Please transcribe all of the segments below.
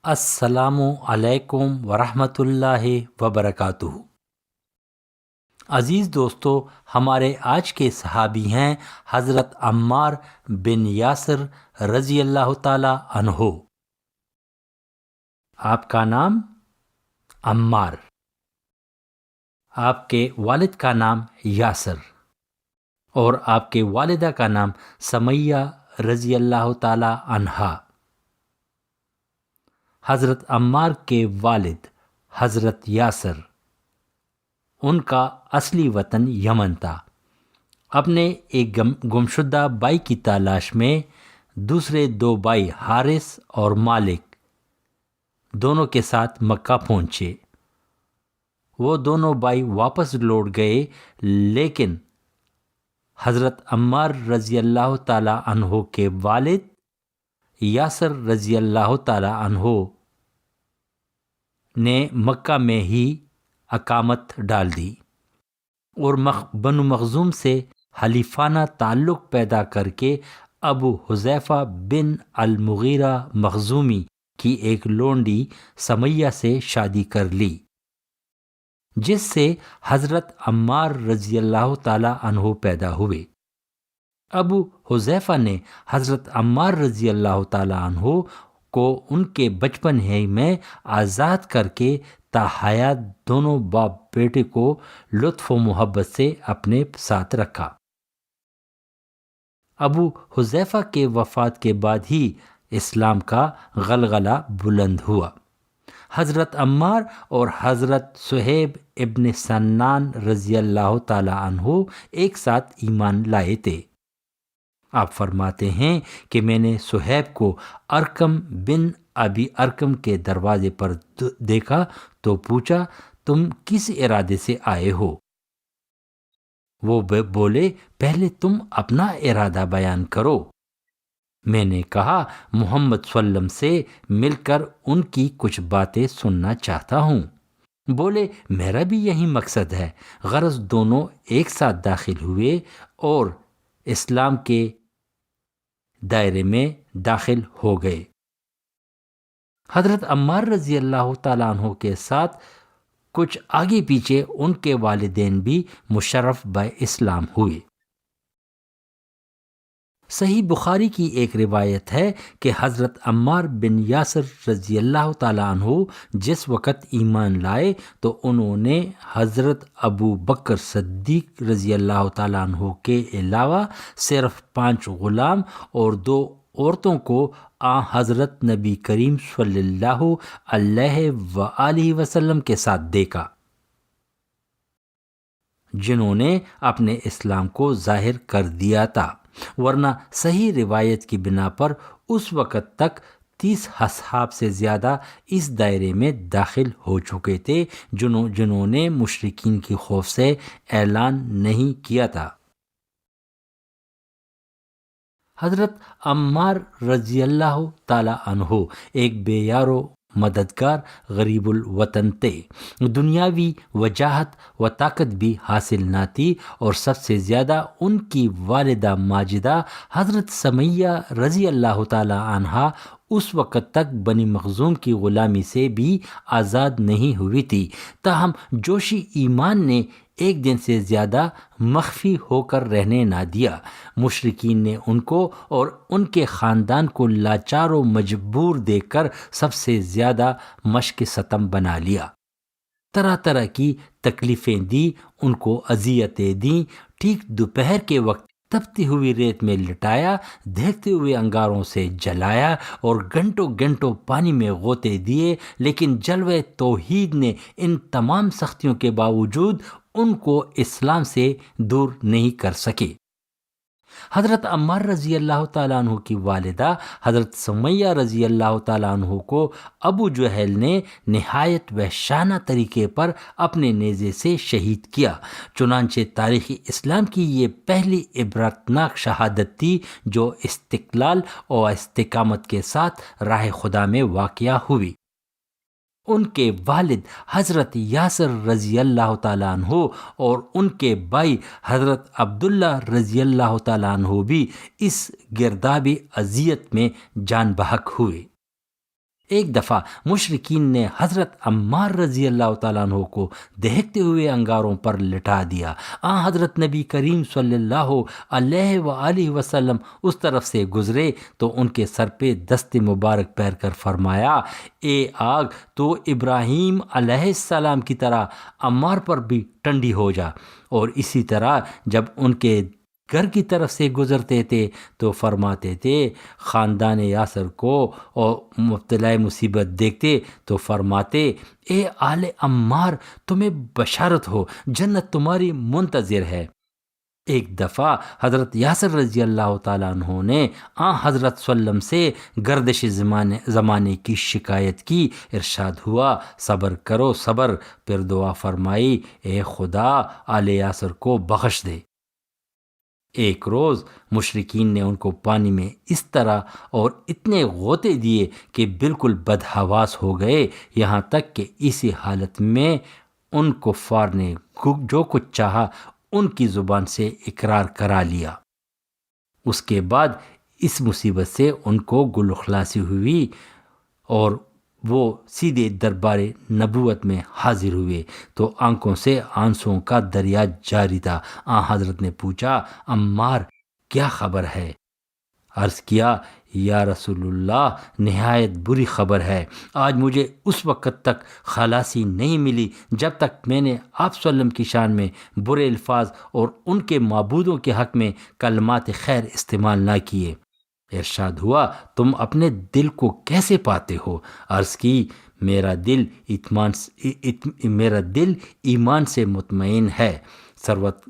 السلام علیکم ورحمۃ اللہ وبرکاتہ۔ عزیز دوستو، ہمارے آج کے صحابی ہیں حضرت عمار بن یاسر رضی اللہ تعالی عنہ۔ آپ کا نام عمار، آپ کے والد کا نام یاسر اور آپ کے والدہ کا نام سمیہ رضی اللہ تعالی عنہا۔ حضرت عمار کے والد حضرت یاسر، ان کا اصلی وطن یمن تھا۔ اپنے ایک گمشدہ بھائی کی تلاش میں دوسرے دو بھائی حارث اور مالک دونوں کے ساتھ مکہ پہنچے۔ وہ دونوں بھائی واپس لوٹ گئے، لیکن حضرت عمار رضی اللہ تعالی عنہ کے والد یاسر رضی اللہ تعالی عنہ نے مکہ میں ہی اقامت ڈال دی اور بنو مخزوم سے حلیفانہ تعلق پیدا کر کے ابو حذیفہ بن المغیرہ مخزومی کی ایک لونڈی سمیہ سے شادی کر لی، جس سے حضرت عمار رضی اللہ تعالی عنہ پیدا ہوئے۔ ابو حذیفہ نے حضرت عمار رضی اللہ تعالی عنہ کو ان کے بچپن ہی میں آزاد کر کے تاحیات دونوں باپ بیٹے کو لطف و محبت سے اپنے ساتھ رکھا۔ ابو حذیفہ کے وفات کے بعد ہی اسلام کا غلغلہ بلند ہوا۔ حضرت عمار اور حضرت صہیب ابن سنان رضی اللہ تعالی عنہ ایک ساتھ ایمان لائے تھے۔ آپ فرماتے ہیں کہ میں نے صہیب کو ارقم بن ابی ارقم کے دروازے پر دیکھا تو پوچھا، تم کس ارادے سے آئے ہو؟ وہ بولے، پہلے تم اپنا ارادہ بیان کرو۔ میں نے کہا، محمد صلی اللہ علیہ وسلم سے مل کر ان کی کچھ باتیں سننا چاہتا ہوں۔ بولے، میرا بھی یہی مقصد ہے۔ غرض دونوں ایک ساتھ داخل ہوئے اور اسلام کے دائرے میں داخل ہو گئے۔ حضرت عمار رضی اللہ تعالیٰ عنہ کے ساتھ کچھ آگے پیچھے ان کے والدین بھی مشرف بہ اسلام ہوئے۔ صحیح بخاری کی ایک روایت ہے کہ حضرت عمار بن یاسر رضی اللہ تعالیٰ عنہ جس وقت ایمان لائے تو انہوں نے حضرت ابو بکر صدیق رضی اللہ تعالیٰ عنہ کے علاوہ صرف 5 غلام اور 2 عورتوں کو حضرت نبی کریم صلی اللہ علیہ وآلہ وسلم کے ساتھ دیکھا، جنہوں نے اپنے اسلام کو ظاہر کر دیا تھا، ورنہ صحیح روایت کی بنا پر اس وقت تک 30 اصحاب سے زیادہ اس دائرے میں داخل ہو چکے تھے جنہوں نے مشرکین کی خوف سے اعلان نہیں کیا تھا۔ حضرت عمار رضی اللہ تعالی عنہ ایک بے یار و مددگار غریب الوطن تھے۔ دنیاوی وجاہت و طاقت بھی حاصل نہ تھی، اور سب سے زیادہ ان کی والدہ ماجدہ حضرت سمیہ رضی اللہ تعالی عنہا اس وقت تک بنی مخزوم کی غلامی سے بھی آزاد نہیں ہوئی تھی، تاہم جوش ایمان نے ایک دن سے زیادہ مخفی ہو کر رہنے نہ دیا۔ مشرکین نے ان کو اور ان کے خاندان کو لاچار و مجبور دیکھ کر سب سے زیادہ مشق ستم بنا لیا۔ طرح طرح کی تکلیفیں دی، ان کو اذیتیں دیں۔ ٹھیک دوپہر کے وقت تپتی ہوئی ریت میں لٹایا، دیکھتے ہوئے انگاروں سے جلایا اور گھنٹوں گھنٹوں پانی میں غوطے دیے، لیکن جلوہ توحید نے ان تمام سختیوں کے باوجود ان کو اسلام سے دور نہیں کر سکے۔ حضرت عمار رضی اللہ تعالیٰ عنہ کی والدہ حضرت سمیہ رضی اللہ تعالیٰ عنہ کو ابو جہل نے نہایت وحشانہ طریقے پر اپنے نیزے سے شہید کیا۔ چنانچہ تاریخ اسلام کی یہ پہلی عبرتناک شہادت تھی جو استقلال اور استقامت کے ساتھ راہ خدا میں واقع ہوئی۔ ان کے والد حضرت یاسر رضی اللہ تعالیٰ عنہ اور ان کے بھائی حضرت عبداللہ رضی اللہ تعالیٰ عنہ بھی اس گرداب اذیت میں جان بحق ہوئے۔ ایک دفعہ مشرکین نے حضرت عمار رضی اللہ تعالیٰ عنہ کو دہکتے ہوئے انگاروں پر لٹا دیا۔ حضرت نبی کریم صلی اللہ علیہ وآلہ وسلم اس طرف سے گزرے تو ان کے سر پہ دست مبارک پیر کر فرمایا، اے آگ تو ابراہیم علیہ السلام کی طرح عمار پر بھی ٹھنڈی ہو جا۔ اور اسی طرح جب ان کے گھر کی طرف سے گزرتے تھے تو فرماتے تھے، خاندان یاسر کو اور مبتلا مصیبت دیکھتے تو فرماتے، اے آل عمار تمہیں بشارت ہو، جنت تمہاری منتظر ہے۔ ایک دفعہ حضرت یاسر رضی اللہ تعالیٰ عنہ نے حضرت صلی اللہ علیہ وسلم سے گردش زمانے کی شکایت کی۔ ارشاد ہوا، صبر کرو صبر۔ پھر دعا فرمائی، اے خدا آل یاسر کو بخش دے۔ ایک روز مشرکین نے ان کو پانی میں اس طرح اور اتنے غوطے دیے کہ بالکل بدحواس ہو گئے، یہاں تک کہ اسی حالت میں ان کفار نے جو کچھ چاہا ان کی زبان سے اقرار کرا لیا۔ اس کے بعد اس مصیبت سے ان کو گل اخلاصی ہوئی اور وہ سیدھے دربار نبوت میں حاضر ہوئے تو آنکھوں سے آنسوؤں کا دریا جاری تھا۔ حضرت نے پوچھا، عمار کیا خبر ہے؟ عرض کیا، یا رسول اللہ نہایت بری خبر ہے۔ آج مجھے اس وقت تک خلاصی نہیں ملی جب تک میں نے آپ صلی اللہ علیہ وسلم کی شان میں برے الفاظ اور ان کے معبودوں کے حق میں کلمات خیر استعمال نہ کیے۔ ارشاد ہوا، تم اپنے دل کو کیسے پاتے ہو؟ عرض کی، میرا دل ایمان سے مطمئن ہے۔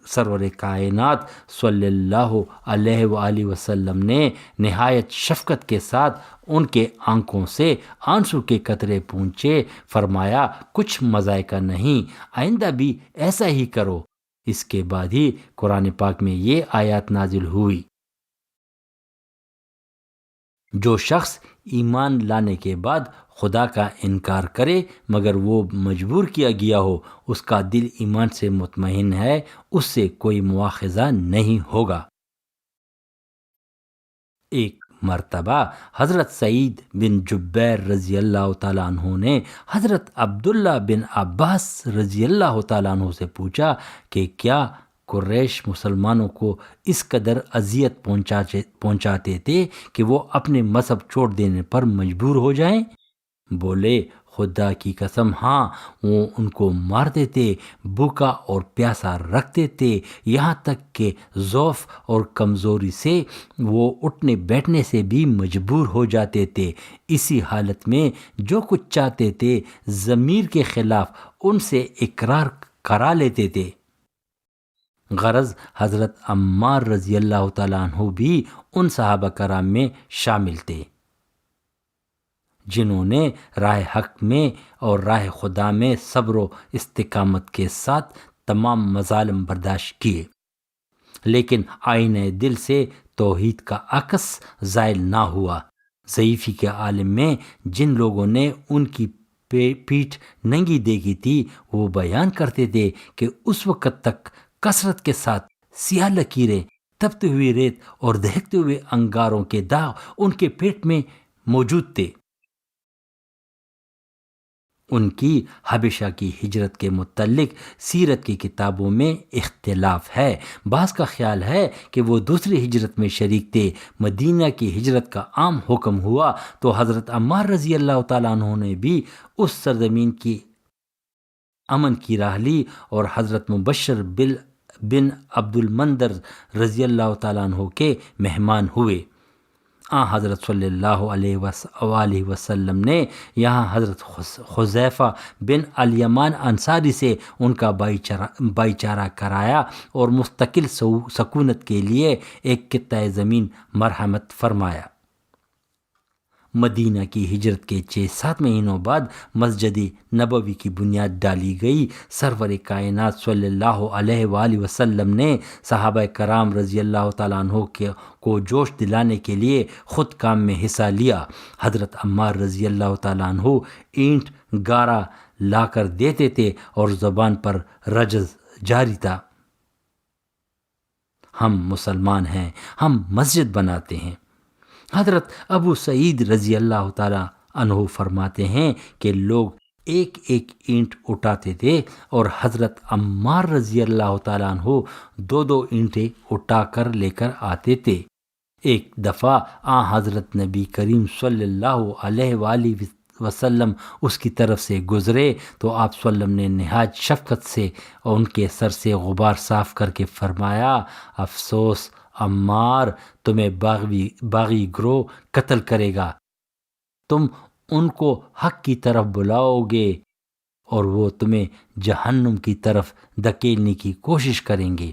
سرور کائنات صلی اللہ علیہ وآلہ وسلم نے نہایت شفقت کے ساتھ ان کے آنکھوں سے آنسو کے قطرے پونچھے، فرمایا، کچھ مذائقہ نہیں، آئندہ بھی ایسا ہی کرو۔ اس کے بعد ہی قرآن پاک میں یہ آیات نازل ہوئی، جو شخص ایمان لانے کے بعد خدا کا انکار کرے مگر وہ مجبور کیا گیا ہو، اس کا دل ایمان سے مطمئن ہے، اس سے کوئی مواخذہ نہیں ہوگا۔ ایک مرتبہ حضرت سعید بن جبیر رضی اللہ تعالیٰ عنہ نے حضرت عبداللہ بن عباس رضی اللہ تعالیٰ عنہ سے پوچھا کہ کیا قریش مسلمانوں کو اس قدر اذیت پہنچاتے تھے کہ وہ اپنے مذہب چھوڑ دینے پر مجبور ہو جائیں؟ بولے، خدا کی قسم ہاں، وہ ان کو مارتے تھے، بھوکا اور پیاسا رکھتے تھے، یہاں تک کہ ضعف اور کمزوری سے وہ اٹھنے بیٹھنے سے بھی مجبور ہو جاتے تھے۔ اسی حالت میں جو کچھ چاہتے تھے ضمیر کے خلاف ان سے اقرار کرا لیتے تھے۔ غرض حضرت عمار رضی اللہ تعالیٰ عنہ بھی ان صحابہ کرام میں شامل تھے جنہوں نے راہ حق میں اور راہ خدا میں صبر و استقامت کے ساتھ تمام مظالم برداشت کیے، لیکن آئینہ دل سے توحید کا عکس زائل نہ ہوا۔ ضعیفی کے عالم میں جن لوگوں نے ان کی پیٹھ ننگی دیکھی تھی وہ بیان کرتے تھے کہ اس وقت تک کثرت کے ساتھ سیاہ لکیریں، تپتی ہوئی ریت اور دہکتے ہوئے انگاروں کے داغ ان کے پیٹ میں موجود تھے۔ ان کی حبشہ کی ہجرت کے متعلق سیرت کی کتابوں میں اختلاف ہے۔ بعض کا خیال ہے کہ وہ دوسری ہجرت میں شریک تھے۔ مدینہ کی ہجرت کا عام حکم ہوا تو حضرت عمار رضی اللہ تعالیٰ عنہ نے بھی اس سرزمین کی امن کی راہ لی اور حضرت مبشر بن عبد المندر رضی اللہ تعالیٰ عنہ کے مہمان ہوئے۔ حضرت صلی اللہ علیہ وآلہ وسلم نے یہاں حضرت حذیفہ بن الیمان انصاری سے ان کا بھائی چارہ کرایا اور مستقل سکونت کے لیے ایک قطع زمین مرحمت فرمایا۔ مدینہ کی ہجرت کے 6-7 مہینوں بعد مسجد نبوی کی بنیاد ڈالی گئی۔ سرور کائنات صلی اللہ علیہ وآلہ وسلم نے صحابہ کرام رضی اللہ تعالیٰ عنہ کو جوش دلانے کے لیے خود کام میں حصہ لیا۔ حضرت عمار رضی اللہ تعالیٰ عنہ اینٹ گارا لا کر دیتے تھے اور زبان پر رجز جاری تھا، ہم مسلمان ہیں، ہم مسجد بناتے ہیں۔ حضرت ابو سعید رضی اللہ تعالیٰ عنہ فرماتے ہیں کہ لوگ ایک ایک اینٹ اٹھاتے تھے اور حضرت عمار رضی اللہ تعالیٰ عنہ دو دو اینٹیں اٹھا کر لے کر آتے تھے۔ ایک دفعہ حضرت نبی کریم صلی اللہ علیہ وآلہ وسلم اس کی طرف سے گزرے تو آپ صلی اللہ علیہ وسلم نے نہایت شفقت سے ان کے سر سے غبار صاف کر کے فرمایا، افسوس عمار، تمہیں باغی گروہ قتل کرے گا، تم ان کو حق کی طرف بلاؤ گے اور وہ تمہیں جہنم کی طرف دھکیلنے کی کوشش کریں گے۔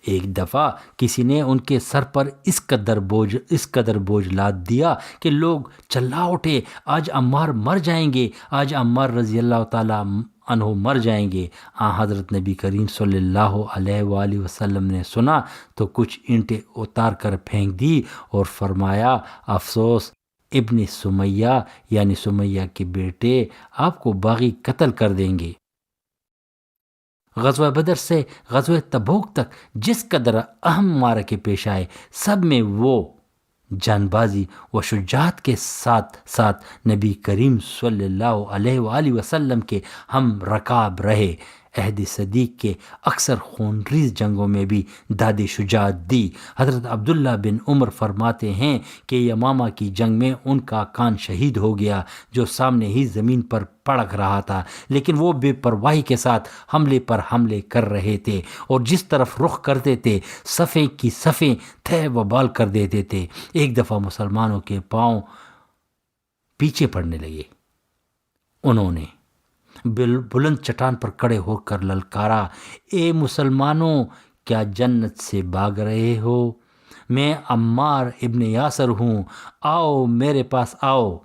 ایک دفعہ کسی نے ان کے سر پر اس قدر بوجھ لاد دیا کہ لوگ چلا اٹھے، آج عمار مر جائیں گے، آج عمار رضی اللہ تعالیٰ عنہ مر جائیں گے۔ حضرت نبی کریم صلی اللہ علیہ وآلہ وسلم نے سنا تو کچھ اینٹیں اتار کر پھینک دی اور فرمایا، افسوس ابن سمیہ یعنی سمیہ کے بیٹے آپ کو باغی قتل کر دیں گے۔ غزوہ بدر سے غزوہ تبوک تک جس قدر اہم معرکے پیش آئے، سب میں وہ جان بازی و شجاعت کے ساتھ ساتھ نبی کریم صلی اللہ علیہ وآلہ وسلم کے ہم رکاب رہے۔ عہد صدیق کے اکثر خونریز جنگوں میں بھی داد شجاعت دی۔ حضرت عبداللہ بن عمر فرماتے ہیں کہ یمامہ کی جنگ میں ان کا کان شہید ہو گیا جو سامنے ہی زمین پر پڑک رہا تھا، لیکن وہ بے پرواہی کے ساتھ حملے پر حملے کر رہے تھے اور جس طرف رخ کرتے تھے صفیں کی صفیں تہ و بال کر دیتے تھے۔ ایک دفعہ مسلمانوں کے پاؤں پیچھے پڑنے لگے، انہوں نے بلند چٹان پر کھڑے ہو کر للکارا، اے مسلمانوں، کیا جنت سے بھاگ رہے ہو؟ میں عمار ابن یاسر ہوں، آؤ میرے پاس آؤ۔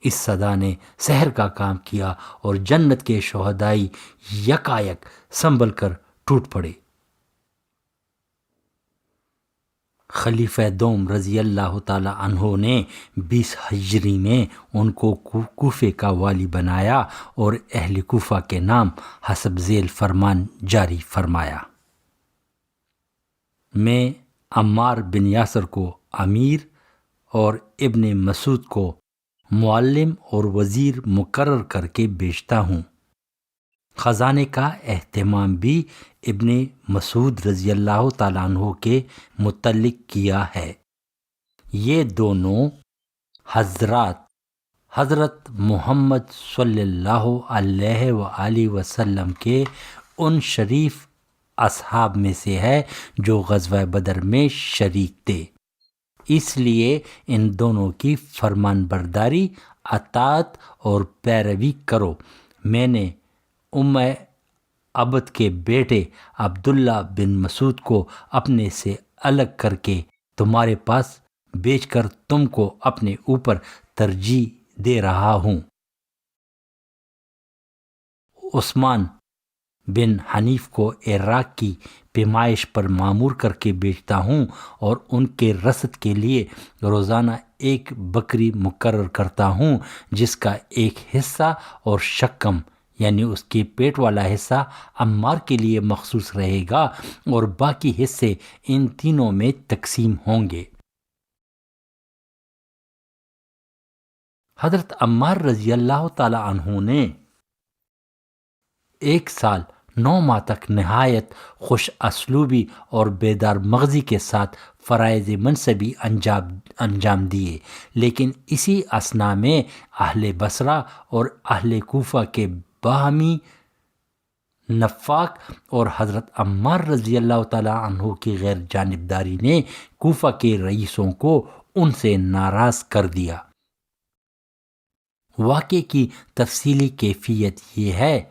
اس صدا نے سحر کا کام کیا اور جنت کے شہدائی یکایک سنبھل کر ٹوٹ پڑے۔ خلیفہ دوم رضی اللہ تعالی عنہ نے 20 ہجری میں ان کو کوفے کا والی بنایا اور اہل کوفہ کے نام حسب ذیل فرمان جاری فرمایا۔ میں عمار بن یاسر کو امیر اور ابن مسعود کو معلم اور وزیر مقرر کر کے بھیجتا ہوں۔ خزانے کا اہتمام بھی ابن مسعود رضی اللہ تعالیٰ عنہ کے متعلق کیا ہے۔ یہ دونوں حضرت محمد صلی اللہ علیہ وآلہ وسلم کے ان شریف اصحاب میں سے ہے جو غزوہ بدر میں شریک تھے، اس لیے ان دونوں کی فرمان برداری، اطاعت اور پیروی کرو۔ میں نے عبد کے بیٹے عبداللہ بن مسعود کو اپنے سے الگ کر کے تمہارے پاس بیچ کر تم کو اپنے اوپر ترجیح دے رہا ہوں۔ عثمان بن حنیف کو عراق کی پیمائش پر معمور کر کے بیچتا ہوں اور ان کے رسد کے لیے روزانہ ایک بکری مقرر کرتا ہوں جس کا ایک حصہ اور شکم یعنی اس کے پیٹ والا حصہ عمار کے لیے مخصوص رہے گا اور باقی حصے ان تینوں میں تقسیم ہوں گے۔ حضرت عمار رضی اللہ تعالی عنہ نے 1 سال 9 ماہ تک نہایت خوش اسلوبی اور بیدار مغزی کے ساتھ فرائض منصبی انجام دیے، لیکن اسی اثنا میں اہل بصرہ اور اہل کوفہ کے باہمی نفاق اور حضرت عمار رضی اللہ تعالیٰ عنہ کی غیر جانبداری نے کوفہ کے رئیسوں کو ان سے ناراض کر دیا۔ واقعے کی تفصیلی کیفیت یہ ہے،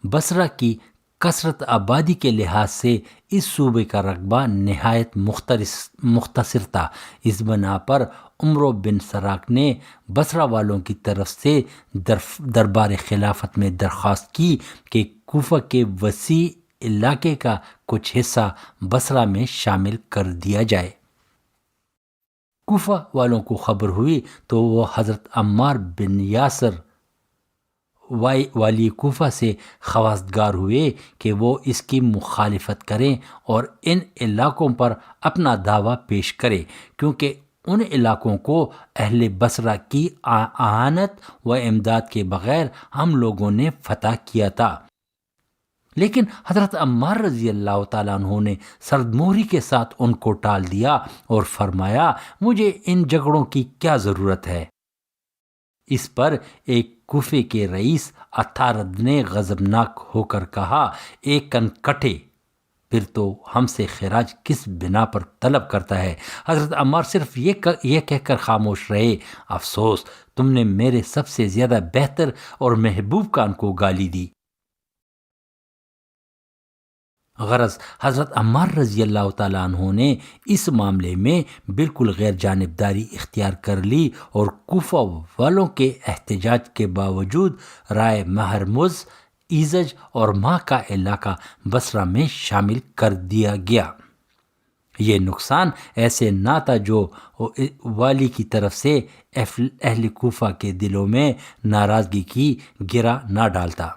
بصرہ کی کثرت آبادی کے لحاظ سے اس صوبے کا رقبہ نہایت مختصر تھا۔ اس بنا پر عمرو بن سراق نے بصرہ والوں کی طرف سے دربار خلافت میں درخواست کی کہ کوفہ کے وسیع علاقے کا کچھ حصہ بصرہ میں شامل کر دیا جائے۔ کوفہ والوں کو خبر ہوئی تو وہ حضرت عمار بن یاسر والی کوفہ سے خواستگار ہوئے کہ وہ اس کی مخالفت کریں اور ان علاقوں پر اپنا دعویٰ پیش کرے، کیونکہ ان علاقوں کو اہل بصرہ کی اعانت و امداد کے بغیر ہم لوگوں نے فتح کیا تھا، لیکن حضرت عمار رضی اللہ تعالیٰ عنہ نے سرد مہری کے ساتھ ان کو ٹال دیا اور فرمایا مجھے ان جھگڑوں کی کیا ضرورت ہے۔ اس پر ایک کوفے کے رئیس اتھارد نے غضبناک ہو کر کہا، ایک کنکٹے، پھر تو ہم سے خراج کس بنا پر طلب کرتا ہے؟ حضرت عمار صرف یہ کہہ کر خاموش رہے، افسوس تم نے میرے سب سے زیادہ بہتر اور محبوب کان کو گالی دی۔ غرض حضرت عمار رضی اللہ تعالیٰ عنہ نے اس معاملے میں بالکل غیر جانبداری اختیار کر لی اور کوفہ والوں کے احتجاج کے باوجود رائے مہرمز، ایزج اور ماہ کا علاقہ بصرہ میں شامل کر دیا گیا۔ یہ نقصان ایسے نہ تھا جو والی کی طرف سے اہل کوفہ کے دلوں میں ناراضگی کی گرہ نہ ڈالتا،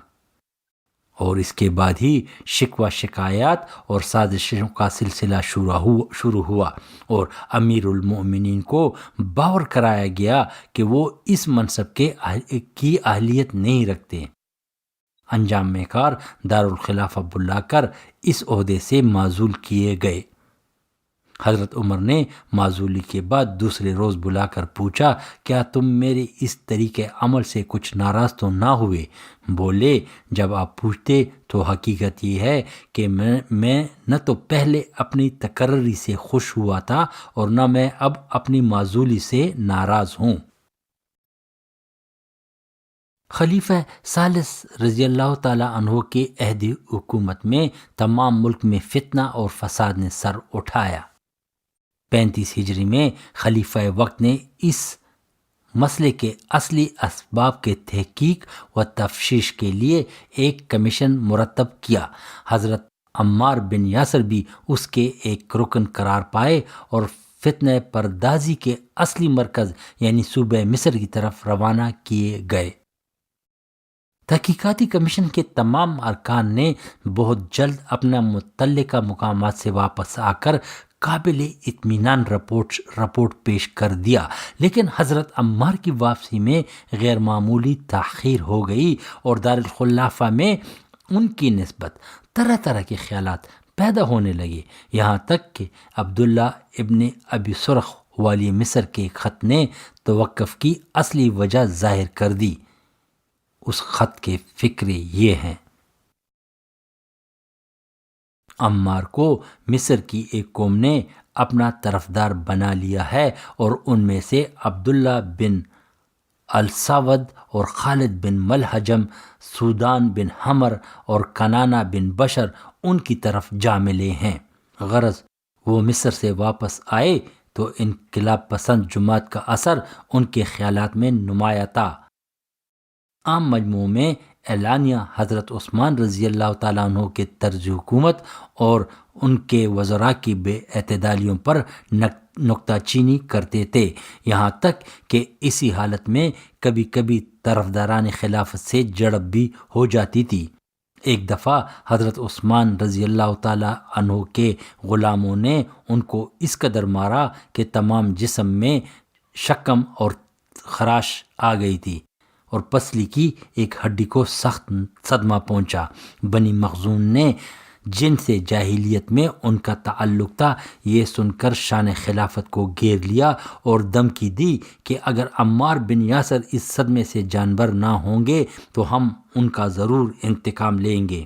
اور اس کے بعد ہی شکوہ شکایات اور سازشوں کا سلسلہ شروع ہوا اور امیر المؤمنین کو باور کرایا گیا کہ وہ اس منصب کی اہلیت نہیں رکھتے۔ انجام میں کار دارالخلافہ بلا کر اس عہدے سے معزول کیے گئے۔ حضرت عمر نے معزولی کے بعد دوسرے روز بلا کر پوچھا، کیا تم میرے اس طریقے عمل سے کچھ ناراض تو نہ ہوئے؟ بولے، جب آپ پوچھتے تو حقیقت یہ ہے کہ میں نہ تو پہلے اپنی تقرری سے خوش ہوا تھا اور نہ میں اب اپنی معزولی سے ناراض ہوں۔ خلیفہ ثالث رضی اللہ تعالیٰ عنہ کے عہد حکومت میں تمام ملک میں فتنہ اور فساد نے سر اٹھایا۔ 35 ہجری میں خلیفہ وقت نے اس مسئلے کے اصلی اسباب کے تحقیق و تفتیش کے لیے ایک کمیشن مرتب کیا۔ حضرت عمار بن یاسر بھی اس کے ایک رکن قرار پائے اور فتنہ پردازی کے اصلی مرکز یعنی صوبہ مصر کی طرف روانہ کیے گئے۔ تحقیقاتی کمیشن کے تمام ارکان نے بہت جلد اپنا متعلقہ مقامات سے واپس آ کر قابل اطمینان رپورٹ پیش کر دیا، لیکن حضرت عمار کی واپسی میں غیر معمولی تاخیر ہو گئی اور دارالخلافہ میں ان کی نسبت طرح طرح کے خیالات پیدا ہونے لگے، یہاں تک کہ عبداللہ ابن ابی سرخ والی مصر کے خط نے توقف کی اصلی وجہ ظاہر کر دی۔ اس خط کے فقرے یہ ہیں: عمار کو مصر کی ایک قوم نے اپنا طرفدار بنا لیا ہے اور ان میں سے عبداللہ بن السود اور خالد بن ملحجم، سودان بن حمر اور کنانہ بن بشر ان کی طرف جا ملے ہیں۔ غرض وہ مصر سے واپس آئے تو انقلاب پسند جماعت کا اثر ان کے خیالات میں نمایاں تھا۔ عام مجموع میں اعلانیہ حضرت عثمان رضی اللہ تعالیٰ عنہ کے طرز حکومت اور ان کے وزراء کی بے اعتدالیوں پر نکتہ چینی کرتے تھے، یہاں تک کہ اسی حالت میں کبھی کبھی طرفداران خلافت سے جھڑپ بھی ہو جاتی تھی۔ ایک دفعہ حضرت عثمان رضی اللہ تعالیٰ عنہ کے غلاموں نے ان کو اس قدر مارا کہ تمام جسم میں شکم اور خراش آ گئی تھی اور پسلی کی ایک ہڈی کو سخت صدمہ پہنچا۔ بنی مخزوم نے جن سے جاہلیت میں ان کا تعلق تھا یہ سن کر شان خلافت کو گھیر لیا اور دھمکی دی کہ اگر عمار بن یاسر اس صدمے سے جانبر نہ ہوں گے تو ہم ان کا ضرور انتقام لیں گے۔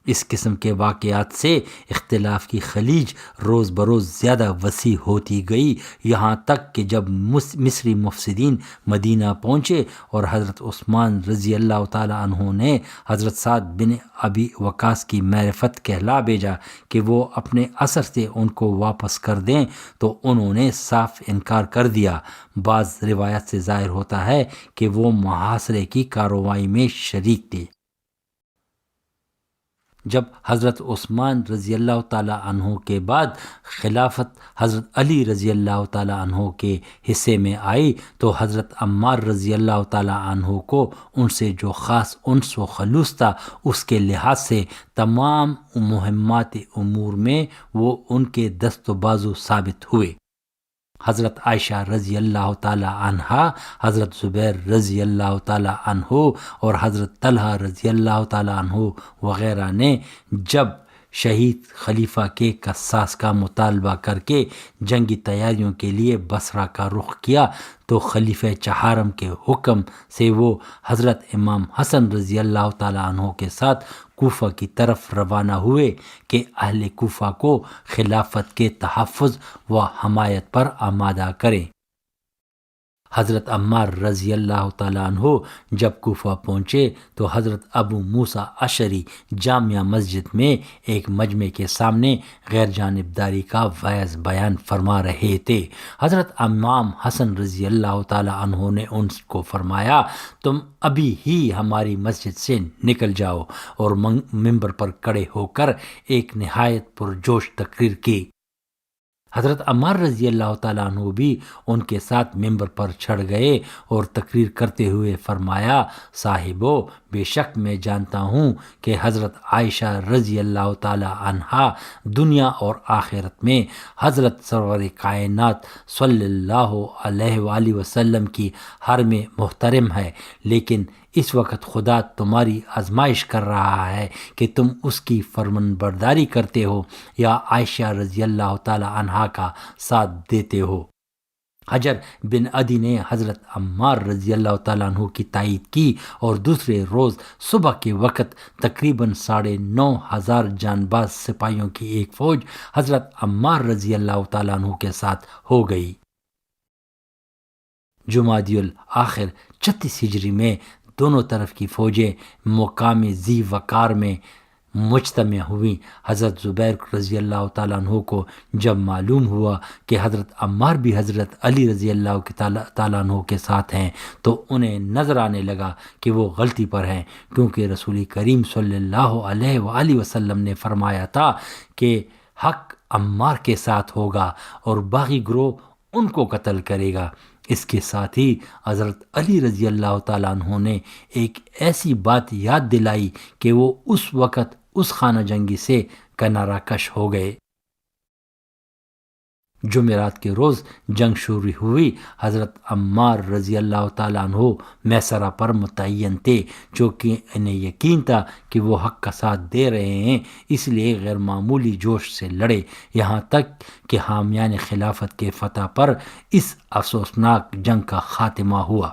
اس قسم کے واقعات سے اختلاف کی خلیج روز بروز زیادہ وسیع ہوتی گئی، یہاں تک کہ جب مصری مفسدین مدینہ پہنچے اور حضرت عثمان رضی اللہ تعالیٰ عنہ نے حضرت سعد بن ابی وقاص کی معرفت کہلا بھیجا کہ وہ اپنے اثر سے ان کو واپس کر دیں تو انہوں نے صاف انکار کر دیا۔ بعض روایات سے ظاہر ہوتا ہے کہ وہ محاصرے کی کارروائی میں شریک تھے۔ جب حضرت عثمان رضی اللہ تعالیٰ عنہ کے بعد خلافت حضرت علی رضی اللہ تعالیٰ عنہ کے حصے میں آئی تو حضرت عمار رضی اللہ تعالیٰ عنہ کو ان سے جو خاص انس و خلوص تھا اس کے لحاظ سے تمام مہمات امور میں وہ ان کے دست و بازو ثابت ہوئے۔ حضرت عائشہ رضی اللہ تعالی عنہا، حضرت زبیر رضی اللہ تعالی عنہ اور حضرت طلحہ رضی اللہ تعالی عنہ وغیرہ نے جب شہید خلیفہ کے قصاص کا مطالبہ کر کے جنگی تیاریوں کے لیے بصرہ کا رخ کیا تو خلیفہ چہارم کے حکم سے وہ حضرت امام حسن رضی اللہ تعالیٰ عنہ کے ساتھ کوفہ کی طرف روانہ ہوئے کہ اہل کوفہ کو خلافت کے تحفظ و حمایت پر آمادہ کریں۔ حضرت عمار رضی اللہ تعالیٰ عنہ جب کوفہ پہنچے تو حضرت ابو موسیٰ اشعری جامعہ مسجد میں ایک مجمع کے سامنے غیر جانبداری کا وعظ بیان فرما رہے تھے۔ حضرت امام حسن رضی اللہ تعالیٰ عنہ نے ان کو فرمایا، تم ابھی ہی ہماری مسجد سے نکل جاؤ، اور ممبر پر کھڑے ہو کر ایک نہایت پرجوش تقریر کی۔ حضرت عمار رضی اللہ تعالیٰ عنہ بھی ان کے ساتھ ممبر پر چڑھ گئے اور تقریر کرتے ہوئے فرمایا، صاحبو، بے شک میں جانتا ہوں کہ حضرت عائشہ رضی اللہ تعالیٰ عنہا دنیا اور آخرت میں حضرت سرور کائنات صلی اللہ علیہ وآلہ وسلم کی حرم محترم ہے، لیکن اس وقت خدا تمہاری آزمائش کر رہا ہے کہ تم اس کی فرمان برداری کرتے ہو یا عائشہ رضی اللہ تعالی عنہا کا ساتھ دیتے ہو۔ حجر بن عدی نے حضرت عمار رضی اللہ تعالیٰ عنہ کی تائید کی اور دوسرے روز صبح کے وقت تقریباً 9,500 جان باز سپاہیوں کی ایک فوج حضرت عمار رضی اللہ تعالیٰ عنہ کے ساتھ ہو گئی۔ جمادی الاخر 36 ہجری میں دونوں طرف کی فوجیں مقام ذی وقار میں مجتمع ہوئیں۔ حضرت زبیر رضی اللہ تعالیٰ عنہ کو جب معلوم ہوا کہ حضرت عمار بھی حضرت علی رضی اللہ تعالیٰ عنہ کے ساتھ ہیں تو انہیں نظر آنے لگا کہ وہ غلطی پر ہیں، کیونکہ رسول کریم صلی اللہ علیہ وآلہ وسلم نے فرمایا تھا کہ حق عمار کے ساتھ ہوگا اور باقی گروہ ان کو قتل کرے گا۔ اس کے ساتھ ہی حضرت علی رضی اللہ تعالیٰ عنہ نے ایک ایسی بات یاد دلائی کہ وہ اس وقت اس خانہ جنگی سے کنارہ کش ہو گئے۔ جمعرات کے روز جنگ شروع ہوئی۔ حضرت عمار رضی اللہ تعالیٰ عنہ میسرہ پر متعین تھے، چونکہ انہیں یقین تھا کہ وہ حق کا ساتھ دے رہے ہیں، اس لیے غیر معمولی جوش سے لڑے، یہاں تک کہ حامیان خلافت کے فتح پر اس افسوسناک جنگ کا خاتمہ ہوا۔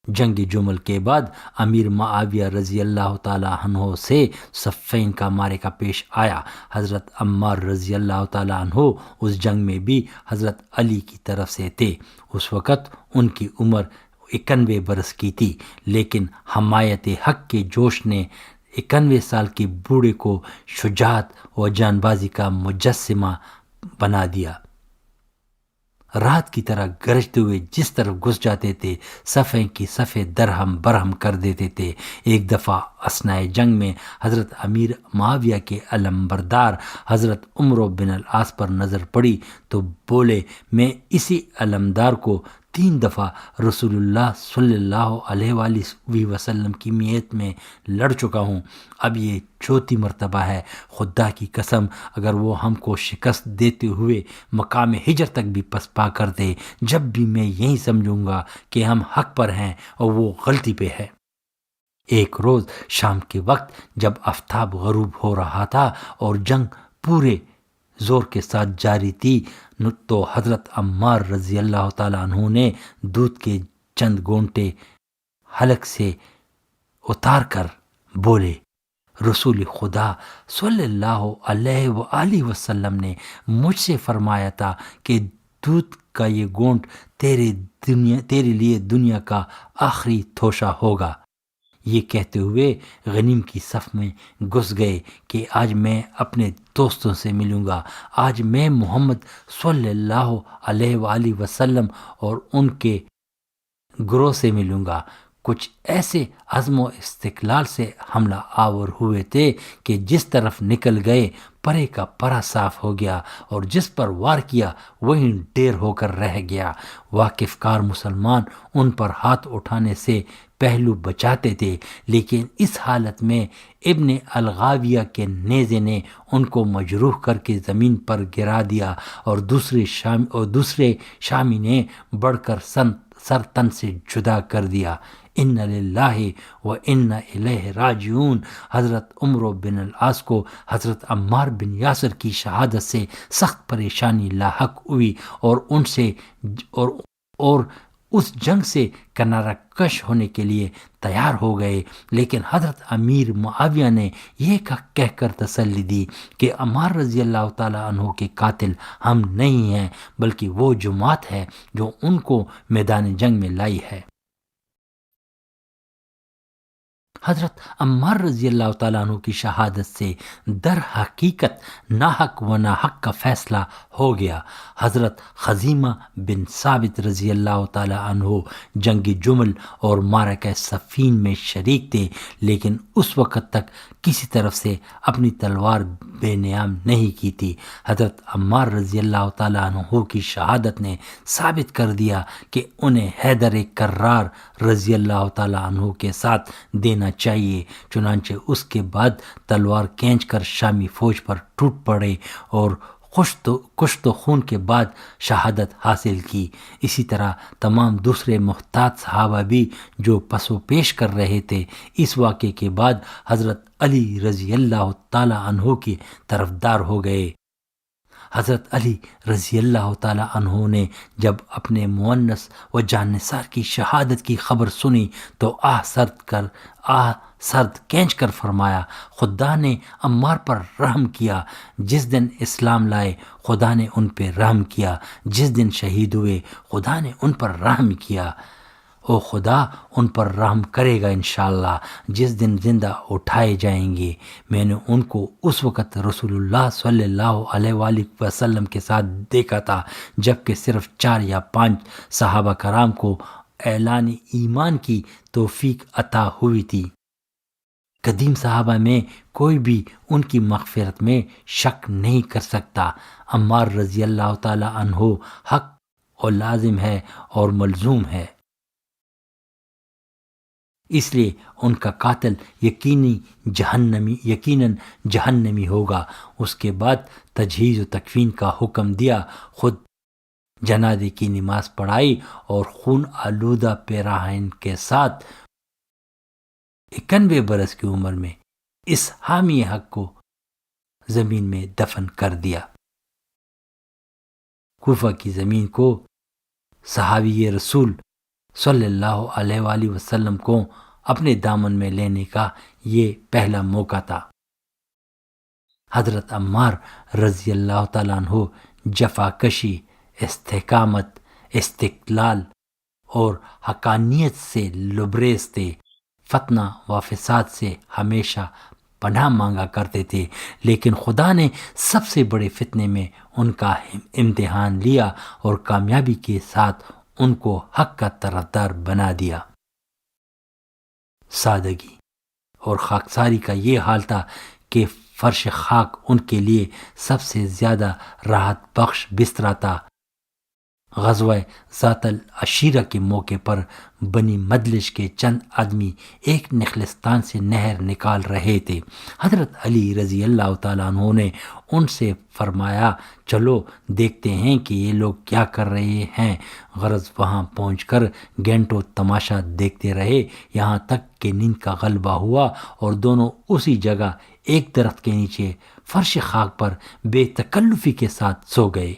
جنگ جمل کے بعد امیر معاویہ رضی اللہ تعالیٰ عنہ سے صفین کا معرکہ پیش آیا۔ حضرت عمار رضی اللہ تعالیٰ عنہ اس جنگ میں بھی حضرت علی کی طرف سے تھے۔ اس وقت ان کی عمر 91 برس کی تھی، لیکن حمایت حق کے جوش نے 91 سال کے بوڑھے کو شجاعت و جان بازی کا مجسمہ بنا دیا۔ رات کی طرح گرجتے ہوئے جس طرف گھس جاتے تھے، صفیں کی صفیں درہم برہم کر دیتے تھے۔ ایک دفعہ اثناء جنگ میں حضرت امیر معاویہ کے علمبردار حضرت عمرو بن العاص پر نظر پڑی تو بولے، میں اسی علمدار کو 3 دفعہ رسول اللہ صلی اللہ علیہ وآلہ وسلم کی میعت میں لڑ چکا ہوں، اب یہ 4تھی مرتبہ ہے۔ خدا کی قسم، اگر وہ ہم کو شکست دیتے ہوئے مقام ہجر تک بھی پسپا کر دے، جب بھی میں یہی سمجھوں گا کہ ہم حق پر ہیں اور وہ غلطی پہ ہے۔ ایک روز شام کے وقت جب آفتاب غروب ہو رہا تھا اور جنگ پورے زور کے ساتھ جاری تھی تو حضرت عمار رضی اللہ تعالیٰ عنہ نے دودھ کے چند گھونٹے حلق سے اتار کر بولے، رسول خدا صلی اللہ علیہ وآلہ وسلم نے مجھ سے فرمایا تھا کہ دودھ کا یہ گھونٹ تیرے لیے دنیا کا آخری توشہ ہوگا۔ یہ کہتے ہوئے غنیم کی صف میں گھس گئے کہ آج میں اپنے دوستوں سے ملوں گا، آج میں محمد صلی اللہ علیہ وآلہ وسلم اور ان کے گروہ سے ملوں گا۔ کچھ ایسے عزم و استقلال سے حملہ آور ہوئے تھے کہ جس طرف نکل گئے پرے کا پرا صاف ہو گیا اور جس پر وار کیا وہیں ڈیر ہو کر رہ گیا۔ واقف کار مسلمان ان پر ہاتھ اٹھانے سے پہلو بچاتے تھے، لیکن اس حالت میں ابن الغاویہ کے نیزے نے ان کو مجروح کر کے زمین پر گرا دیا، اور دوسرے شامی نے بڑھ کر سر تن سے جدا کر دیا۔ ان للہ و انا الیہ راجعون۔ حضرت عمرو بن العاص کو حضرت عمار بن یاسر کی شہادت سے سخت پریشانی لاحق ہوئی، اور اس جنگ سے کنارہ کش ہونے کے لیے تیار ہو گئے، لیکن حضرت امیر معاویہ نے یہ کہہ کر تسلی دی کہ عمار رضی اللہ تعالیٰ عنہ کے قاتل ہم نہیں ہیں، بلکہ وہ جماعت ہے جو ان کو میدان جنگ میں لائی ہے۔ حضرت عمار رضی اللہ تعالیٰ عنہ کی شہادت سے در حقیقت ناحق و ناحق کا فیصلہ ہو گیا۔ حضرت خزیمہ بن ثابت رضی اللہ تعالیٰ عنہ جنگ جمل اور معرکہ صفین میں شریک تھے، لیکن اس وقت تک کسی طرف سے اپنی تلوار بے نیام نہیں کی تھی۔ حضرت عمار رضی اللہ تعالیٰ عنہ کی شہادت نے ثابت کر دیا کہ انہیں حیدر کرار رضی اللہ تعالیٰ عنہ کے ساتھ دینا چاہیے، چنانچہ اس کے بعد تلوار کھینچ کر شامی فوج پر ٹوٹ پڑے اور کشت و خون کے بعد شہادت حاصل کی۔ اسی طرح تمام دوسرے محتاط صحابہ بھی جو پس و پیش کر رہے تھے، اس واقعے کے بعد حضرت علی رضی اللہ تعالی عنہ کی طرفدار ہو گئے۔ حضرت علی رضی اللہ تعالیٰ عنہ نے جب اپنے مونس و جان نثار کی شہادت کی خبر سنی تو آہ سرد کھینچ کر فرمایا، خدا نے عمار پر رحم کیا۔ جس دن اسلام لائے خدا نے ان پہ رحم کیا، جس دن شہید ہوئے خدا نے ان پر رحم کیا، او خدا ان پر رحم کرے گا انشاءاللہ جس دن زندہ اٹھائے جائیں گے۔ میں نے ان کو اس وقت رسول اللہ صلی اللہ علیہ وآلہ وسلم کے ساتھ دیکھا تھا جبکہ صرف 4 یا 5 صحابہ کرام کو اعلان ایمان کی توفیق عطا ہوئی تھی۔ قدیم صحابہ میں کوئی بھی ان کی مغفرت میں شک نہیں کر سکتا۔ عمار رضی اللہ تعالی عنہ حق اور لازم ہے اور ملزوم ہے، اس لیے ان کا قاتل یقیناً جہنمی ہوگا۔ اس کے بعد تجہیز و تکفین کا حکم دیا، خود جنازے کی نماز پڑھائی اور خون آلودہ پیراہن کے ساتھ 91 برس کی عمر میں اس حامی حق کو زمین میں دفن کر دیا۔ کوفہ کی زمین کو صحابی رسول صلی اللہ علیہ وآلہ وسلم کو اپنے دامن میں لینے کا یہ پہلا موقع تھا۔ حضرت عمار رضی اللہ تعالیٰ عنہ جفا کشی، استحکامت، استقلال اور حقانیت سے لبریز تھے۔ فتنہ و فساد سے ہمیشہ پناہ مانگا کرتے تھے، لیکن خدا نے سب سے بڑے فتنے میں ان کا امتحان لیا اور کامیابی کے ساتھ ان کو حق کا طرفدار بنا دیا۔ سادگی اور خاکساری کا یہ حال تھا کہ فرش خاک ان کے لیے سب سے زیادہ راحت بخش بستر تھا۔ غزوہ ذات العشیرہ کے موقع پر بنی مدلج کے چند آدمی ایک نخلستان سے نہر نکال رہے تھے۔ حضرت علی رضی اللہ تعالیٰ عنہ نے ان سے فرمایا، چلو دیکھتے ہیں کہ یہ لوگ کیا کر رہے ہیں۔ غرض وہاں پہنچ کر گھنٹوں تماشا دیکھتے رہے، یہاں تک کہ نیند کا غلبہ ہوا اور دونوں اسی جگہ ایک درخت کے نیچے فرش خاک پر بے تکلفی کے ساتھ سو گئے۔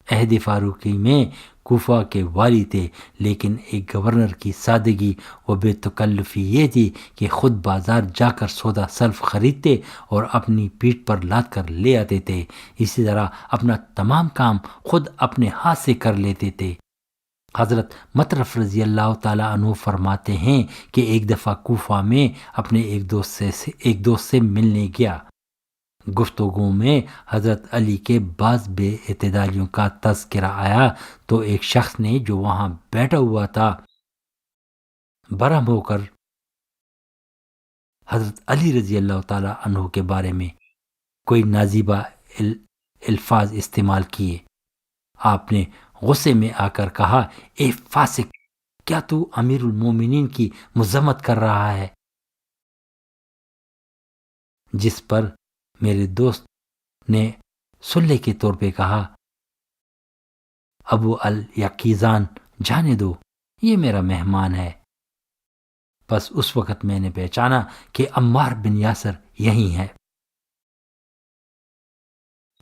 عہد فاروقی میں کوفہ کے والی تھے، لیکن ایک گورنر کی سادگی و بے تکلفی یہ تھی کہ خود بازار جا کر سودا سلف خریدتے اور اپنی پیٹھ پر لاد کر لے آتے تھے۔ اسی طرح اپنا تمام کام خود اپنے ہاتھ سے کر لیتے تھے۔ حضرت مطرف رضی اللہ تعالیٰ عنہ فرماتے ہیں کہ ایک دفعہ کوفہ میں اپنے ایک دوست سے ملنے گیا۔ گفتگو میں حضرت علی کے بعض بے اعتدالیوں کا تذکرہ آیا تو ایک شخص نے جو وہاں بیٹھا ہوا تھا برہم ہو کر حضرت علی رضی اللہ تعالی عنہ کے بارے میں کوئی نازیبہ الفاظ استعمال کیے۔ آپ نے غصے میں آ کر کہا، اے فاسق، کیا تو امیر المومنین کی مذمت کر رہا ہے؟ جس پر میرے دوست نے سلے کے طور پہ کہا، ابو الیقیزان جانے دو، یہ میرا مہمان ہے۔ بس اس وقت میں نے پہچانا کہ عمار بن یاسر یہی ہے۔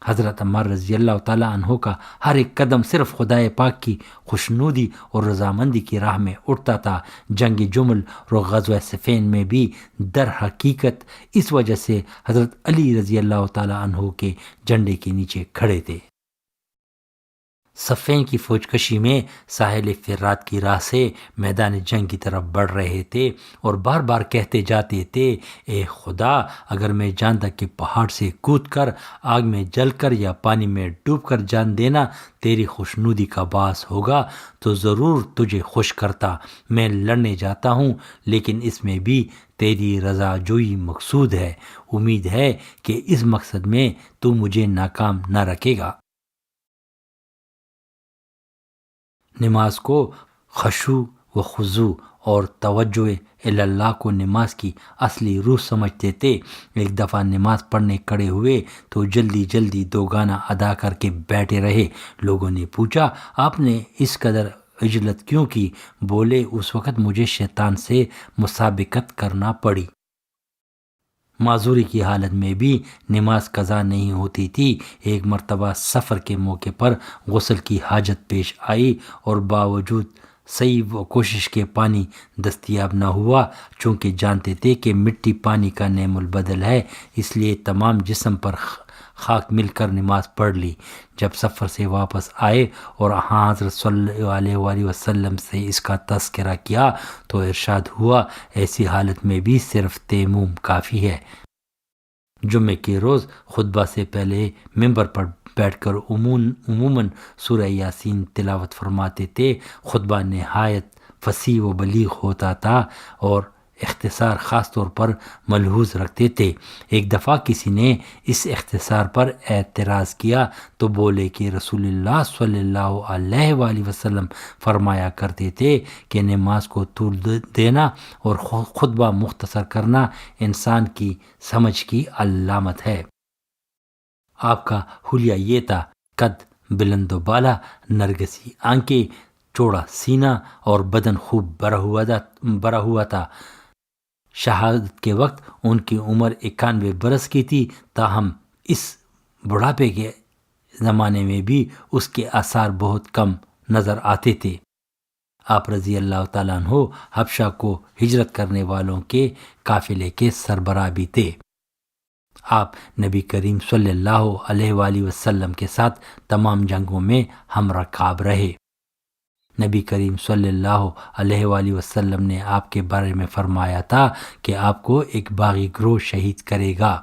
حضرت عمار رضی اللہ تعالیٰ عنہ کا ہر ایک قدم صرف خدائے پاک کی خوشنودی اور رضامندی کی راہ میں اٹھتا تھا۔ جنگ جمل اور غزوہ صفین میں بھی در حقیقت اس وجہ سے حضرت علی رضی اللہ تعالیٰ عنہ کے جھنڈے کے نیچے کھڑے تھے۔ صفین کی فوج کشی میں ساحل فرات کی راہ سے میدان جنگ کی طرف بڑھ رہے تھے اور بار بار کہتے جاتے تھے، اے خدا، اگر میں جانتا کہ پہاڑ سے کود کر آگ میں جل کر یا پانی میں ڈوب کر جان دینا تیری خوشنودی کا باعث ہوگا تو ضرور تجھے خوش کرتا۔ میں لڑنے جاتا ہوں لیکن اس میں بھی تیری رضا جوئی مقصود ہے۔ امید ہے کہ اس مقصد میں تو مجھے ناکام نہ رکھے گا۔ نماز کو خشوع و خضوع اور توجہ اللہ کو نماز کی اصلی روح سمجھتے تھے۔ ایک دفعہ نماز پڑھنے کھڑے ہوئے تو جلدی جلدی دو گانا ادا کر کے بیٹھے رہے۔ لوگوں نے پوچھا، آپ نے اس قدر عجلت کیوں کی؟ بولے، اس وقت مجھے شیطان سے مسابقت کرنا پڑی۔ معذوری کی حالت میں بھی نماز قضا نہیں ہوتی تھی۔ ایک مرتبہ سفر کے موقع پر غسل کی حاجت پیش آئی اور باوجود صحیح و کوشش کے پانی دستیاب نہ ہوا۔ چونکہ جانتے تھے کہ مٹی پانی کا نعم البدل ہے، اس لیے تمام جسم پر خاک مل کر نماز پڑھ لی۔ جب سفر سے واپس آئے اور حضرت صلی اللہ علیہ وسلم سے اس کا تذکرہ کیا تو ارشاد ہوا، ایسی حالت میں بھی صرف تیمم کافی ہے۔ جمعے کے روز خطبہ سے پہلے ممبر پر بیٹھ کر عموماً سورہ یاسین تلاوت فرماتے تھے۔ خطبہ نہایت فصیح و بلیغ ہوتا تھا اور اختصار خاص طور پر ملحوظ رکھتے تھے۔ ایک دفعہ کسی نے اس اختصار پر اعتراض کیا تو بولے کہ رسول اللہ صلی اللہ علیہ وآلہ وسلم فرمایا کرتے تھے کہ نماز کو طول دینا اور خطبہ مختصر کرنا انسان کی سمجھ کی علامت ہے۔ آپ کا حلیہ یہ تھا، قد بلند و بالا، نرگسی آنکھیں، چوڑا سینہ اور بدن خوب بھرا ہوا تھا۔ شہادت کے وقت ان کی عمر 91 برس کی تھی، تاہم اس بڑھاپے کے زمانے میں بھی اس کے آثار بہت کم نظر آتے تھے۔ آپ رضی اللہ تعالیٰ عنہ حبشہ کو ہجرت کرنے والوں کے قافلے کے سربراہ بھی تھے۔ آپ نبی کریم صلی اللہ علیہ وآلہ وسلم کے ساتھ تمام جنگوں میں ہم رکاب رہے۔ نبی کریم صلی اللہ علیہ وآلہ وسلم نے آپ کے بارے میں فرمایا تھا کہ آپ کو ایک باغی گروہ شہید کرے گا۔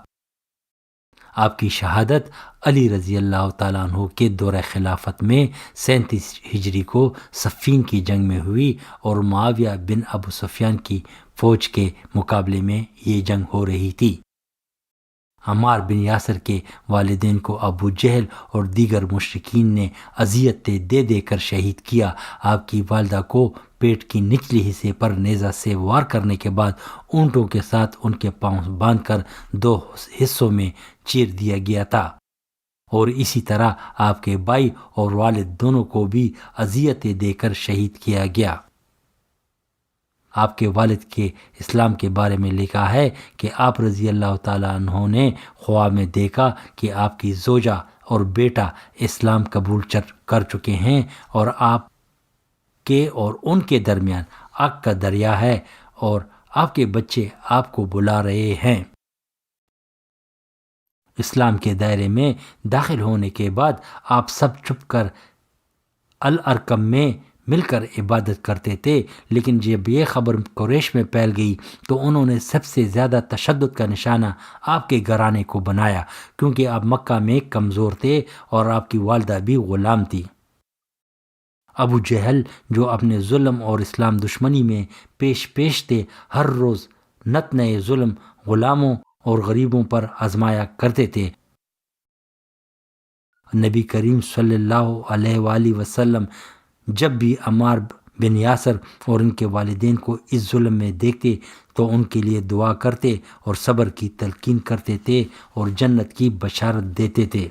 آپ کی شہادت علی رضی اللہ تعالیٰ عنہ کے دور خلافت میں 37 ہجری کو صفین کی جنگ میں ہوئی اور معاویہ بن ابو سفیان کی فوج کے مقابلے میں یہ جنگ ہو رہی تھی۔ عمار بن یاسر کے والدین کو ابو جہل اور دیگر مشرکین نے اذیتیں دے دے کر شہید کیا۔ آپ کی والدہ کو پیٹ کی نچلی حصے پر نیزہ سے وار کرنے کے بعد اونٹوں کے ساتھ ان کے پاؤں باندھ کر 2 حصوں میں چیر دیا گیا تھا، اور اسی طرح آپ کے بھائی اور والد دونوں کو بھی اذیتیں دے کر شہید کیا گیا۔ آپ کے والد کے اسلام کے بارے میں لکھا ہے کہ آپ رضی اللہ تعالیٰ عنہ نے خواب میں دیکھا کہ آپ کی زوجہ اور بیٹا اسلام قبول کر چکے ہیں اور آپ کے اور ان کے درمیان آگ کا دریا ہے اور آپ کے بچے آپ کو بلا رہے ہیں۔ اسلام کے دائرے میں داخل ہونے کے بعد آپ سب چھپ کر الارقم میں مل کر عبادت کرتے تھے، لیکن جب یہ خبر قریش میں پھیل گئی تو انہوں نے سب سے زیادہ تشدد کا نشانہ آپ کے گھرانے کو بنایا، کیونکہ آپ مکہ میں کمزور تھے اور آپ کی والدہ بھی غلام تھی۔ ابو جہل جو اپنے ظلم اور اسلام دشمنی میں پیش تھے، ہر روز نت نئے ظلم غلاموں اور غریبوں پر آزمایا کرتے تھے۔ نبی کریم صلی اللہ علیہ وآلہ وسلم جب بھی عمار بن یاسر اور ان کے والدین کو اس ظلم میں دیکھتے تو ان کے لیے دعا کرتے اور صبر کی تلقین کرتے تھے اور جنت کی بشارت دیتے تھے۔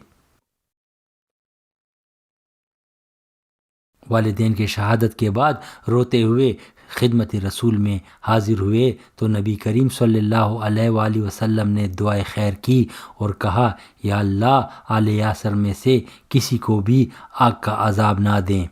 والدین کی شہادت کے بعد روتے ہوئے خدمت رسول میں حاضر ہوئے تو نبی کریم صلی اللہ علیہ وآلہ وسلم نے دعائے خیر کی اور کہا، یا اللہ، آل یاسر میں سے کسی کو بھی آگ کا عذاب نہ دیں۔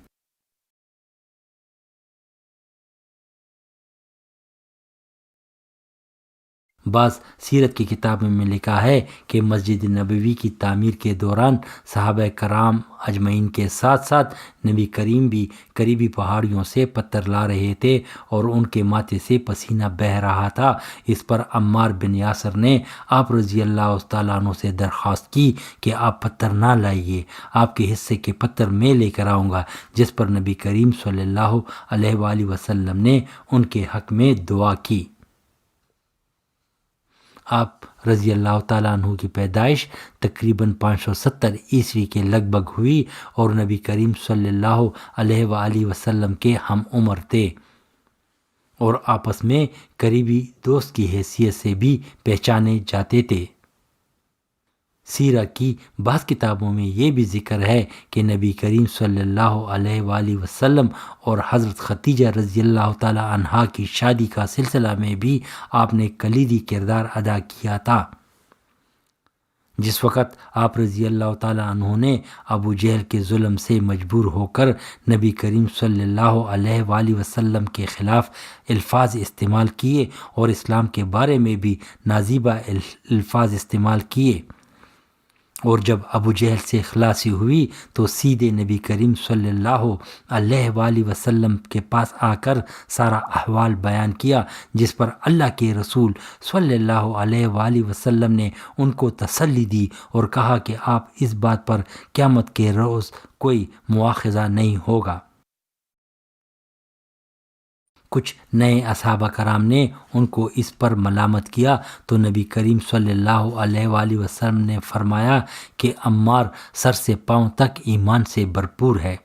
بعض سیرت کی کتابوں میں لکھا ہے کہ مسجد نبوی کی تعمیر کے دوران صحابہ کرام اجمعین کے ساتھ ساتھ نبی کریم بھی قریبی پہاڑیوں سے پتھر لا رہے تھے اور ان کے ماتھے سے پسینہ بہہ رہا تھا۔ اس پر عمار بن یاسر نے آپ رضی اللہ تعالیٰ عنہ سے درخواست کی کہ آپ پتھر نہ لائیے، آپ کے حصے کے پتھر میں لے کر آؤں گا، جس پر نبی کریم صلی اللہ علیہ وآلہ وسلم نے ان کے حق میں دعا کی۔ آپ رضی اللہ تعالیٰ عنہ کی پیدائش تقریباً 570 عیسوی کے لگ بھگ ہوئی اور نبی کریم صلی اللہ علیہ وآلہ وسلم کے ہم عمر تھے اور آپس میں قریبی دوست کی حیثیت سے بھی پہچانے جاتے تھے۔ سیرہ کی بعض کتابوں میں یہ بھی ذکر ہے کہ نبی کریم صلی اللہ علیہ وآلہ وسلم اور حضرت خدیجہ رضی اللہ تعالی عنہا کی شادی کا سلسلہ میں بھی آپ نے کلیدی کردار ادا کیا تھا۔ جس وقت آپ رضی اللہ تعالی عنہ نے ابو جہل کے ظلم سے مجبور ہو کر نبی کریم صلی اللہ علیہ وآلہ وسلم کے خلاف الفاظ استعمال کیے اور اسلام کے بارے میں بھی نازیبہ الفاظ استعمال کیے، اور جب ابو جہل سے خلاصی ہوئی تو سیدھے نبی کریم صلی اللہ علیہ وآلہ وسلم کے پاس آ کر سارا احوال بیان کیا، جس پر اللہ کے رسول صلی اللہ علیہ وآلہ وسلم نے ان کو تسلی دی اور کہا کہ آپ اس بات پر قیامت کے روز کوئی مواخذہ نہیں ہوگا۔ کچھ نئے اصحابہ کرام نے ان کو اس پر ملامت کیا تو نبی کریم صلی اللہ علیہ وآلہ وسلم نے فرمایا کہ عمار سر سے پاؤں تک ایمان سے بھرپور ہے۔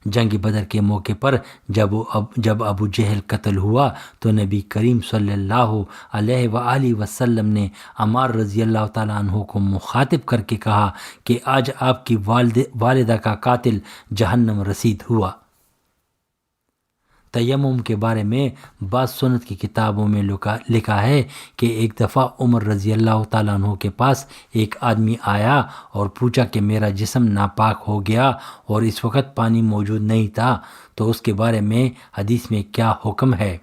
جنگ بدر کے موقع پر جب ابو جہل قتل ہوا تو نبی کریم صلی اللہ علیہ وآلہ وسلم نے عمار رضی اللہ تعالیٰ عنہ کو مخاطب کر کے کہا کہ آج آپ کی والدہ کا قاتل جہنم رسید ہوا۔ تیمم کے بارے میں بعض سنت کی کتابوں میں لکھا ہے کہ ایک دفعہ عمر رضی اللہ تعالیٰ عنہ کے پاس ایک آدمی آیا اور پوچھا کہ میرا جسم ناپاک ہو گیا اور اس وقت پانی موجود نہیں تھا، تو اس کے بارے میں حدیث میں کیا حکم ہے؟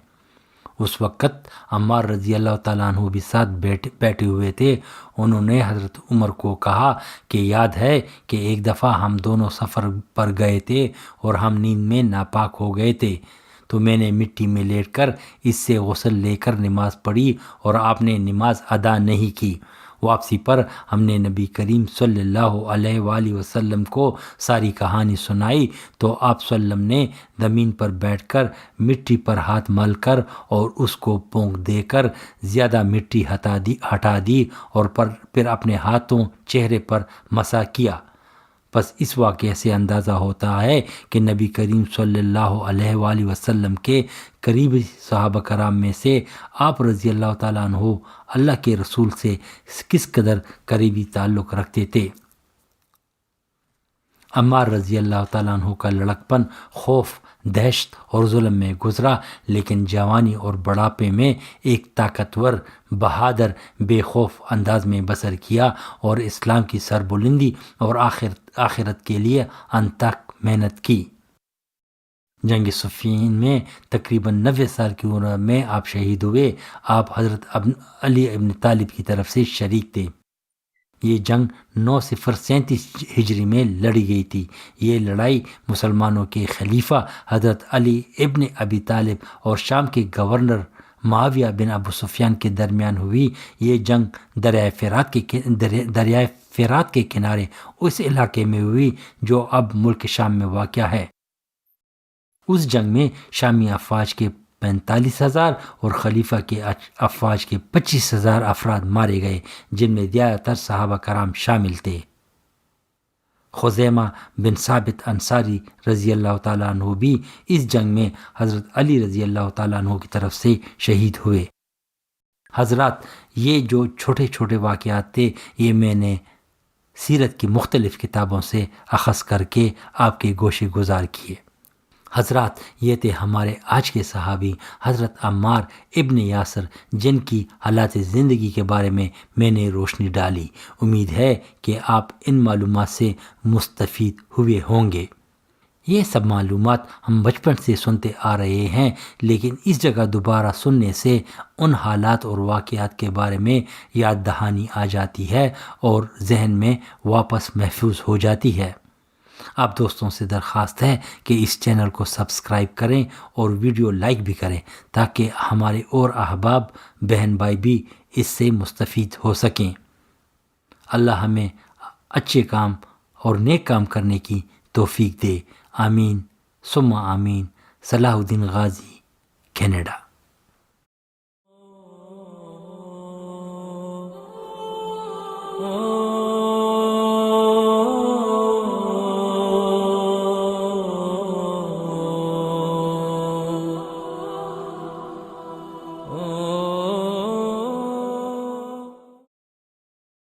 اس وقت عمار رضی اللہ تعالیٰ عنہ بھی ساتھ بیٹھے ہوئے تھے۔ انہوں نے حضرت عمر کو کہا کہ یاد ہے کہ ایک دفعہ ہم دونوں سفر پر گئے تھے اور ہم نیند میں ناپاک ہو گئے تھے، تو میں نے مٹی میں لیٹ کر اس سے غسل لے کر نماز پڑھی اور آپ نے نماز ادا نہیں کی۔ واپسی پر ہم نے نبی کریم صلی اللہ علیہ وآلہ وسلم کو ساری کہانی سنائی تو آپ صلی اللہ علیہ وسلم نے زمین پر بیٹھ کر مٹی پر ہاتھ مل کر اور اس کو پونک دے کر زیادہ مٹی ہٹا دی اور پھر اپنے ہاتھوں چہرے پر مسح کیا۔ بس اس واقعے سے اندازہ ہوتا ہے کہ نبی کریم صلی اللہ علیہ وآلہ وسلم کے قریبی صحابہ کرام میں سے آپ رضی اللہ تعالیٰ عنہ اللہ کے رسول سے کس قدر قریبی تعلق رکھتے تھے۔ عمار رضی اللہ تعالیٰ عنہ کا لڑکپن خوف، دہشت اور ظلم میں گزرا، لیکن جوانی اور بڑھاپے میں ایک طاقتور، بہادر، بے خوف انداز میں بسر کیا اور اسلام کی سربلندی اور آخرت کے لیے انتھک محنت کی۔ جنگ صفین میں تقریباً 90 سال کی عمر میں آپ شہید ہوئے۔ آپ حضرت علی ابن طالب کی طرف سے شریک تھے۔ یہ جنگ 937 ہجری میں لڑی گئی تھی۔ یہ لڑائی مسلمانوں کے خلیفہ حضرت علی ابن ابی طالب اور شام کے گورنر معاویہ بن ابو سفیان کے درمیان ہوئی۔ یہ جنگ دریائے فرات کے کنارے اس علاقے میں ہوئی جو اب ملک شام میں واقع ہے۔ اس جنگ میں شامی افواج کے 45,000 اور خلیفہ کے افواج کے 25,000 افراد مارے گئے، جن میں زیادہ تر صحابہ کرام شامل تھے۔ خزیمہ بن ثابت انصاری رضی اللہ تعالیٰ عنہ بھی اس جنگ میں حضرت علی رضی اللہ تعالیٰ عنہ کی طرف سے شہید ہوئے۔ حضرات، یہ جو چھوٹے چھوٹے واقعات تھے یہ میں نے سیرت کی مختلف کتابوں سے اخذ کر کے آپ کے گوشے گزار کیے۔ حضرات، یہ تھے ہمارے آج کے صحابی حضرت عمار ابن یاسر، جن کی حالات زندگی کے بارے میں نے روشنی ڈالی۔ امید ہے کہ آپ ان معلومات سے مستفید ہوئے ہوں گے۔ یہ سب معلومات ہم بچپن سے سنتے آ رہے ہیں، لیکن اس جگہ دوبارہ سننے سے ان حالات اور واقعات کے بارے میں یاد دہانی آ جاتی ہے اور ذہن میں واپس محفوظ ہو جاتی ہے۔ آپ دوستوں سے درخواست ہے کہ اس چینل کو سبسکرائب کریں اور ویڈیو لائک بھی کریں تاکہ ہمارے اور احباب بہن بھائی بھی اس سے مستفید ہو سکیں۔ اللہ ہمیں اچھے کام اور نیک کام کرنے کی توفیق دے۔ آمین ثم آمین۔ صلاح الدین غازی، کینیڈا۔ Oh